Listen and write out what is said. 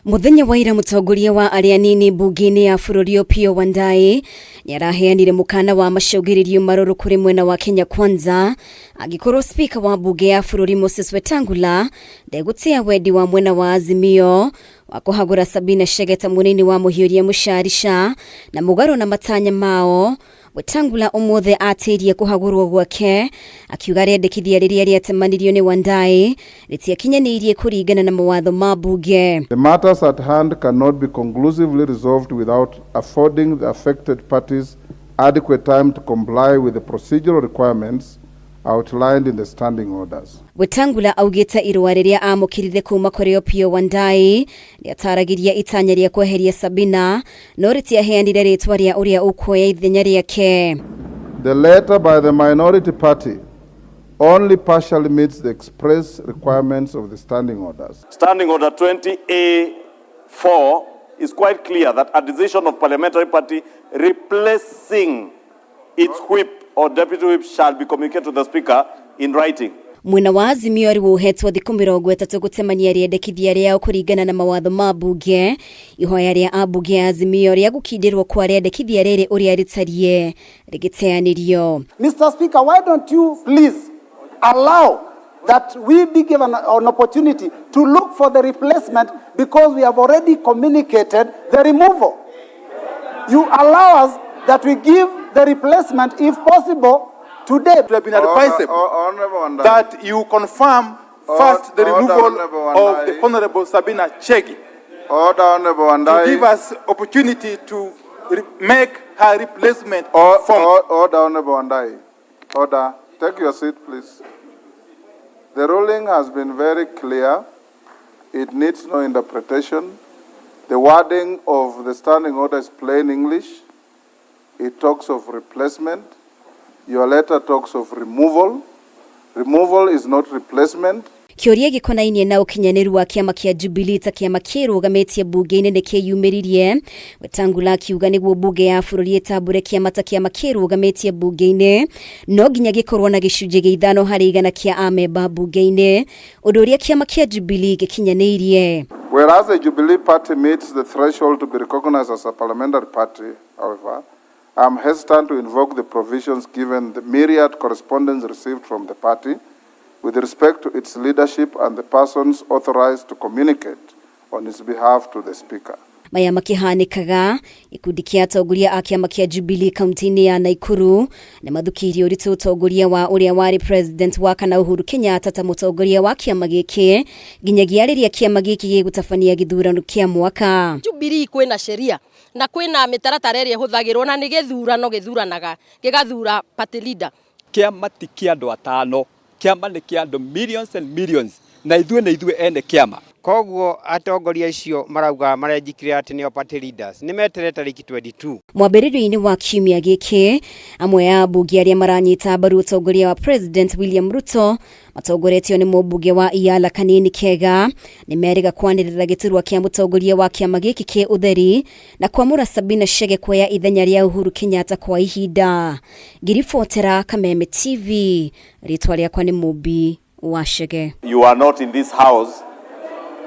Muthenya wa ira mutongoria wa aria nini mbunge-ini ya bururi Opiyo Wandayi niaraheanire mukana wa macũngĩrĩrio marũrũ kuri mwena wa Kenya Kwanza agikorwo spika wa mbunge ya bururi Moses Wetangula ndegutia wendi wa mwena wa Azimio wa kũhagũra Sabina Chege ta munini wa MUHIURIA MUCARICA na mugaro na matanya mao. Wetangula umothe atirie kuhagurwo gwake akiuga riendekithia riria rietemanirio ni Wandayi ritiakinyanirie kuringana na mawatho ma mbunge. The matters at hand cannot be conclusively resolved without affording the affected parties adequate time to comply with the procedural requirements outlined in the standing orders. Wetangula augite irua riria amukirire kuma kuri Opiyo Wandayi riataragiria itanya ria kweheria Sabina no ritiaheanire ritwa ria uria ukuoya ithenya riake. The letter by the minority party only partially meets the express requirements of the standing orders. Standing Order 20A4 is quite clear that a decision of parliamentary party replacing its whip or deputy whip shall be communicated to the speaker in writing. Mwena wa Azimio ari wohetwo thiku 30 gutemania riendekithia riao kuringana na mawatho ma mbunge. Ihoya ria ambunge ya Azimio ria gukindirwo kwa riendekithia riri uria ritarie rigiteanirio. Mr. Speaker, why don't you please allow that we be given an opportunity to look for the replacement, because we have already communicated the removal. You allow us that we give the replacement if possible today. We have been advisable that you confirm first the removal of the Honorable Sabina Chege to give us opportunity to make her replacement. Order, Honorable Wandayi. Order. Take your seat, please. The ruling has been very clear. It needs no interpretation. The wording of the standing order is plain English. It talks of replacement. Your letter talks of removal. Removal is not replacement. Kĩũria gĩkonainie na ũkinyanĩru wa kĩama kĩa Jubilee ta kĩama kĩrũgamĩtie mbunge-inĩ nĩ kĩyumĩririe. Wetangula akiuga nĩguo mbunge ya bũrũri ĩtambũre kĩama ta kĩama kĩrũgamĩtie mbunge-inĩ no nginya gĩkorwo na gĩcunjĩ gĩa 5% kĩa amemba mbunge-inĩ, ũndũ ũrĩa kĩama kĩa Jubilee gĩkinyanĩirie. Whereas the Jubilee party meets the threshold to be recognized as a parliamentary party, however, I'm hesitant to invoke the provisions given the myriad correspondence received from the party with respect to its leadership and the persons authorized to communicate on its behalf to the Speaker. Maya makihanikaga ikundi kia atongoria a kiama kia Jubilee kaunti-inĩ ya Nakuru na mathukirie ũritũ ũtongoria wa ũrĩa warĩ president wa kana Uhuru Kenyatta ta mũtongoria wa kiama gĩkĩ nginyagia rĩrĩa kiama gĩkĩ gĩgũtabania gĩthurano kĩa mwaka. Jubilee kwĩna sheria na kwĩna mĩtaratara ĩrĩa ĩhũthagĩrwo na nĩ gĩthuranaga gĩgathura party leader. Kiama ti kĩa andũ atano, kiama nĩ kĩa andũ millions and millions, na ithuĩ ene kiama. Koguo atongoria icio marauga marejikire ati nio party leaders ni metere tariki 22. Mwambĩrĩrio-inĩ wa kiumia gĩkĩ amwe ya ambunge arĩa maranyita mbaru ũtongoria wa President William Ruto matongoretio nĩ mũmbunge wa Iyala Kanini Kega nĩ merĩga kwanĩrĩra gĩturwa kĩa mũtongoria wa kĩama gĩkĩ kĩ ũtheri na kwamũra Sabina Chege kuoya ithenya rĩa Uhuru Kenyatta kwa ihinda. Ngiribotera Kameme TV, rĩtwa rĩakwa nĩ Mũmbi wa Chege. You are not in this house